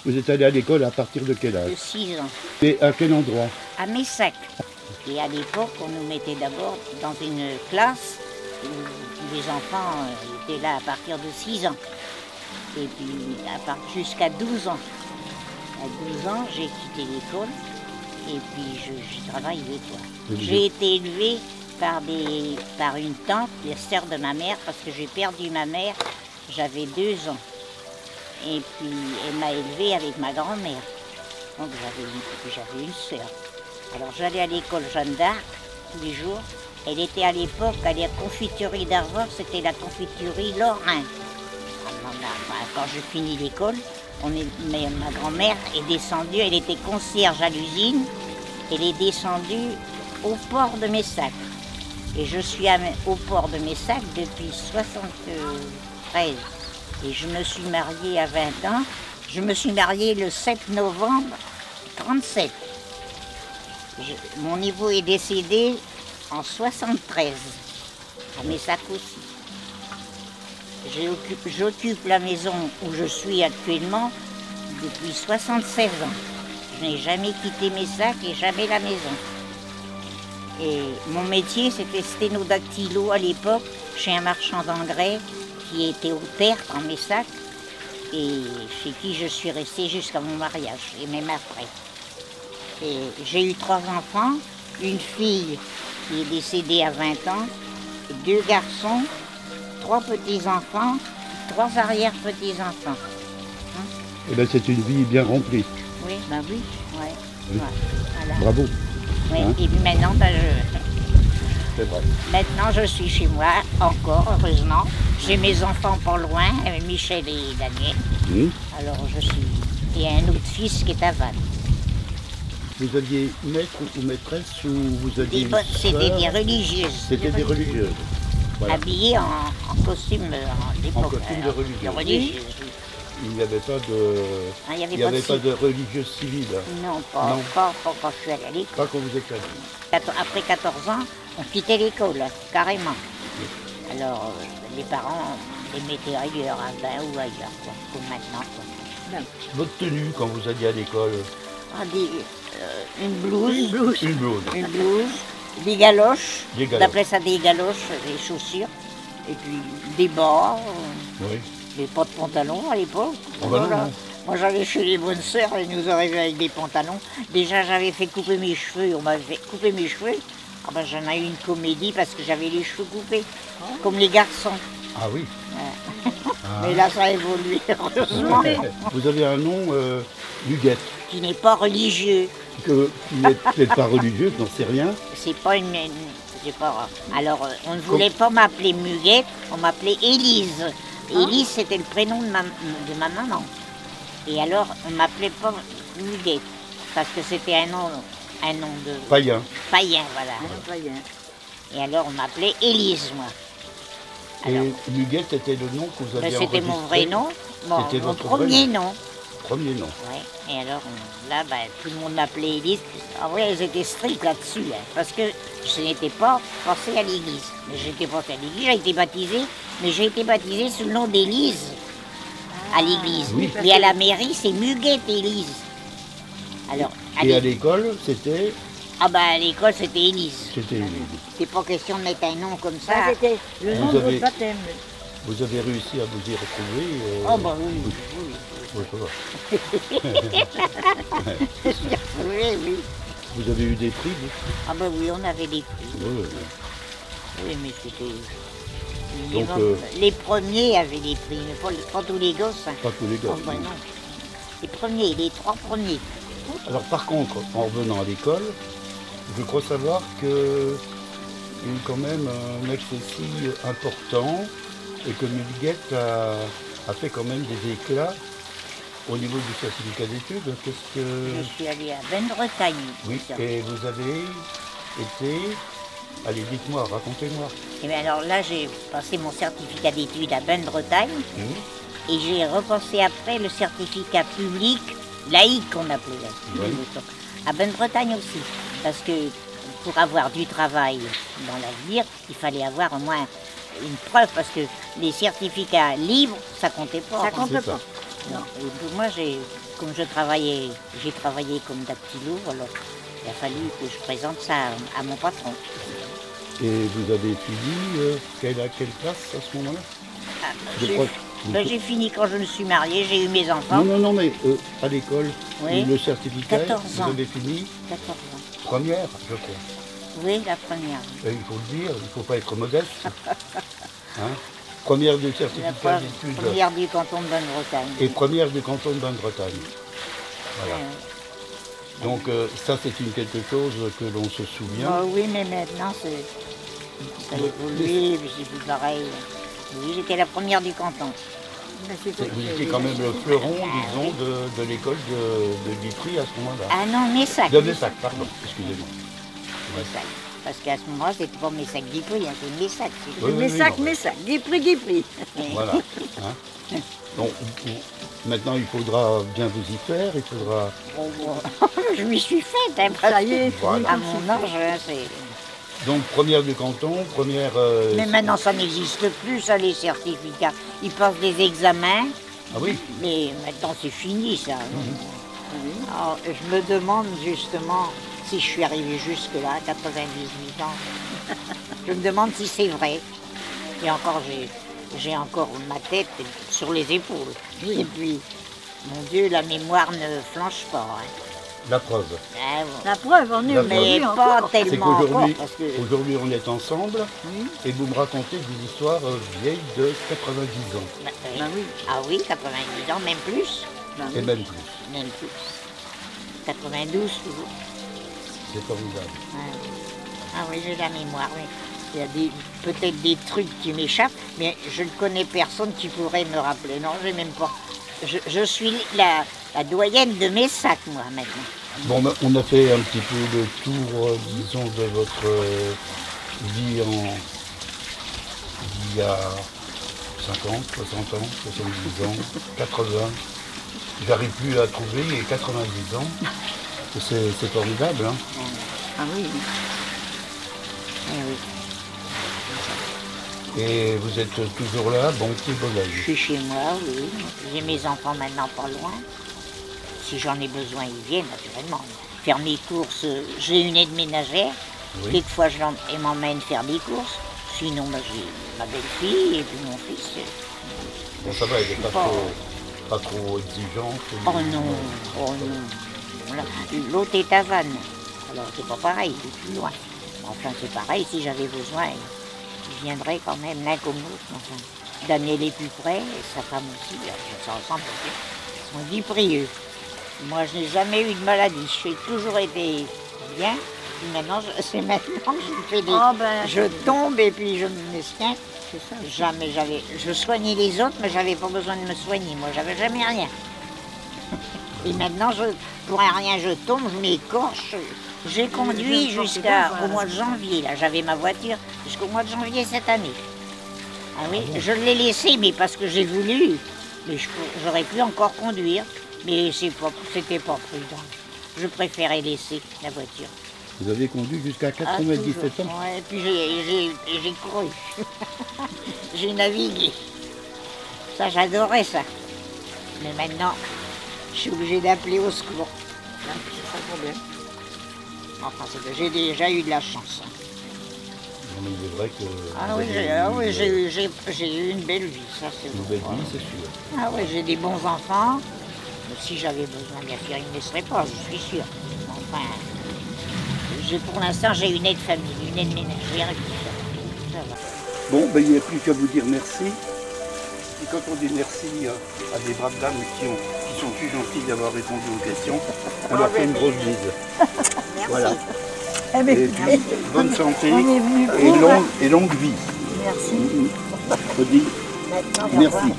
Vous êtes allé à l'école à partir de quel de âge? 6 ans, Et à quel endroit? à Messac. Et à l'époque, on nous mettait d'abord dans une classe où les enfants étaient là à partir de 6 ans. Et puis jusqu'à 12 ans. À 12 ans, j'ai quitté l'école et puis j'ai travaillé, quoi. J'ai été élevée par une tante, la sœur de ma mère, parce que j'ai perdu ma mère, j'avais 2 ans. Et puis elle m'a élevée avec ma grand-mère. Donc j'avais une sœur. Alors j'allais à l'école Jeanne d'Arc tous les jours. Elle était à l'époque à la confiturerie d'Arvor, c'était la confiturerie Lorrain. Quand j'ai fini l'école, ma grand-mère est descendue, elle était concierge à l'usine, elle est descendue au port de Messac. Et je suis au port de Messac depuis 1973. Et je me suis mariée à 20 ans. Je me suis mariée le 7 novembre 1937. Mon époux est décédé en 1973, à Messac aussi. J'occupe la maison où je suis actuellement depuis 76 ans. Je n'ai jamais quitté Messac et jamais la maison. Et mon métier, c'était sténodactylo à l'époque, chez un marchand d'engrais qui était au Tertre en Messac et chez qui je suis restée jusqu'à mon mariage et même après. Et j'ai eu 3 enfants, une fille qui est décédée à 20 ans, 2 garçons, 3 petits-enfants, 3 arrière-petits-enfants. Eh bien, c'est une vie bien remplie. Oui, ben oui, ouais. Oui. Voilà. Bravo. Oui, Hein? et puis maintenant, C'est vrai. maintenant, je suis chez moi, encore, heureusement. J'ai mes enfants pas loin, Michel et Daniel. Alors, je suis... Et un autre fils qui est à Vannes. Vous aviez maître ou maîtresse ou vous aviez C'était des religieuses. C'était des religieuses. Voilà. Habillées en costume d'époque. En costume de religieuses. Il n'y avait pas de religieuses civiles. Non, pas quand je suis allée à l'école. Pas quand vous êtes allé. Après 14 ans, on quittait l'école, carrément. Alors, les parents les mettaient ailleurs, à Bain ou ailleurs, quoi, comme maintenant. Quoi. Votre tenue quand vous alliez à l'école? Une blouse. Une blouse. Une blouse, des galoches. Des galoches. On appelait ça des galoches, des chaussures. Et puis des bas. Oui. Mais pas de pantalon à l'époque. Oh ben non. Moi j'allais chez les bonnes sœurs, elles nous arrivaient avec des pantalons. Déjà j'avais fait couper mes cheveux, on m'avait fait couper mes cheveux. Ah ben, j'en ai eu une comédie parce que j'avais les cheveux coupés, comme les garçons. Ah oui. Mais là ça a évolué, heureusement. Vous avez un nom, Huguette. Qui n'est pas religieux. Qui n'est peut-être pas religieux, j'en sais rien. C'est pas une... c'est pas... Alors on ne voulait pas m'appeler Muguette, on m'appelait Élise. Élise, c'était le prénom de ma maman. Et alors, on ne m'appelait pas Muguette, parce que c'était un nom de... Païen. Païen, voilà. Païen. Et alors, on m'appelait Élise, moi. Alors, et Muguette, c'était le nom que vous aviez enregistré? C'était mon vrai nom, mon premier nom. Premier nom. Oui, et alors, là, tout le monde m'appelait Élise. En vrai, ils étaient stricts là-dessus, parce que je n'étais pas passée à l'église. Mais j'étais passée à l'église, j'ai été baptisée, mais j'ai été baptisée sous le nom d'Élise à l'église. Oui. Mais à la mairie, c'est Muguette Élise. Alors, et à l'école, c'était? Ah à l'école, c'était Élise. C'était Élise. C'est pas question de mettre un nom comme ça. C'était le nom de votre baptême. Vous avez réussi à vous y retrouver? Oh bah oui. Oui, ça va. Oui. Vous avez eu des prix, vous? Ah bah oui, on avait des prix. Oui. Oui, mais c'était... Donc, les premiers avaient des prix, mais pas tous les gosses. Pas tous les gosses. Oh, bah non. Les premiers, les 3 premiers. Alors par contre, en revenant à l'école, je crois savoir qu'il y a eu quand même un accessit important et que Muguette a fait quand même des éclats au niveau du certificat d'études. Qu'est-ce que... Je suis allée à Bain-de-Bretagne. Oui, et vous avez été... Allez, dites-moi, racontez-moi. Et bien alors là, j'ai passé mon certificat d'études à Bain-de-Bretagne et j'ai repassé après le certificat public laïque qu'on appelait là, à Bain-de-Bretagne aussi. Parce que pour avoir du travail dans l'avenir, il fallait avoir au moins une preuve, parce que les certificats libres, ça comptait pas. Ça comptait pas. Non. Et moi, comme j'ai travaillé comme dactylo, alors il a fallu que je présente ça à mon patron. Et vous avez étudié à quelle classe à ce moment-là? J'ai fini quand je me suis mariée, j'ai eu mes enfants. Non, mais à l'école, Oui. le certificat, 14 ans. vous avez fini 14 ans. première, je crois. Oui, la première. Et il faut le dire, il ne faut pas être modeste. Hein? Première du certificat d'études. Première du canton de Bonne-Bretagne. Et première du canton de Bonne-Bretagne. Voilà. Donc ça c'est quelque chose que l'on se souvient. Oui, mais maintenant ça a évolué, c'est plus pareil. Oui, j'étais la première du canton. Vous étiez quand même le fleuron, disons, de l'école de Guitry à ce moment-là. Ah non, Messac. De Messac, pardon, excusez-moi. Messac. Parce qu'à ce moment-là, c'était pas Messac Guitry, hein, c'est Messac. Messac, Guipry. Voilà. Hein. Donc, maintenant, il faudra bien vous y faire, il faudra... Je m'y suis faite, hein, Ça y est, voilà. À mon âge, hein, c'est... Donc, première du canton, première... Mais maintenant, ça n'existe plus, ça, les certificats. Ils passent des examens, Ah oui. mais maintenant, c'est fini, ça. Alors, je me demande, justement, si je suis arrivée jusque-là, à 98 ans, je me demande si c'est vrai. Et encore, j'ai encore ma tête sur les épaules. Et puis, mon Dieu, la mémoire ne flanche pas. Hein. La preuve. Ah, bon. La preuve, on est La Mais aujourd'hui pas encore. C'est tellement encore, qu'aujourd'hui, parce que... aujourd'hui, on est ensemble et vous me racontez des histoires vieilles de 90 ans. Bah oui. Ah oui, 90 ans, même plus. Bah Et oui. même plus. Même plus. 92 toujours. C'est formidable. Ah oui, j'ai la mémoire, oui. Il y a peut-être des trucs qui m'échappent, mais je ne connais personne qui pourrait me rappeler. Non, j'ai même pas. Je suis la doyenne de Messac, moi, maintenant. Bon, on a fait un petit peu le tour, disons, de votre vie il y a 50, 60 ans, 70 ans, 80. J'arrive plus à trouver, et 90 ans. C'est formidable, hein. Ah oui. Eh oui. Et vous êtes toujours là, bon petit Je voyage. suis chez moi, oui. J'ai mes enfants maintenant pas loin. Si j'en ai besoin, ils viennent, naturellement. Faire mes courses, j'ai une aide ménagère. Oui. Quelquefois, elle m'emmène faire des courses. Sinon, j'ai ma belle-fille et puis mon fils. Bon, ça va, elle n'est pas trop exigeante. Oh non, oh non. Voilà. L'autre est à Vannes. Alors, c'est pas pareil, il est plus loin. Enfin, c'est pareil, si j'avais besoin, il viendrait quand même l'un comme l'autre. Enfin, Daniel est plus près, et sa femme aussi, on s'en ensemble. On dit prieux. Moi, je n'ai jamais eu de maladie. J'ai toujours été bien. Et maintenant, c'est maintenant que je fais des... Oh ben, je tombe et puis je m'esquinte. c'est ça. Jamais j'avais... Je soignais les autres, mais j'avais pas besoin de me soigner. Moi, j'avais jamais rien. Et maintenant, pour un rien, je tombe, je m'écorche. J'ai conduit jusqu'au mois de janvier. Là, j'avais ma voiture jusqu'au mois de janvier cette année. Ah oui, je l'ai laissée, mais parce que j'ai voulu. Mais j'aurais pu encore conduire, mais c'était pas prudent. Je préférais laisser la voiture. Vous avez conduit jusqu'à 97 ans. Ouais, et puis j'ai couru. J'ai navigué. Ça, j'adorais ça. Mais maintenant, je suis obligée d'appeler au secours. C'est ça le problème. Enfin, j'ai déjà eu de la chance. Non, mais il est vrai que... Ah vous oui, avez j'ai eu une belle vie, ça c'est une bon. belle vie, c'est sûr. Ah oui, j'ai des bons enfants. Mais si j'avais besoin, bien sûr, ils ne me laisseraient pas, je suis sûre. Enfin, pour l'instant, j'ai une aide famille, une aide ménagère et tout ça. Ça va. Bon, ben, il n'y a plus qu'à vous dire merci. Et quand on dit merci à des braves dames qui sont plus gentilles d'avoir répondu aux questions, on leur fait une grosse bise. Voilà. Eh ben, Et puis, bonne santé on est venu pour... et longue vie. Merci. Je dis Maintenant, au revoir. merci.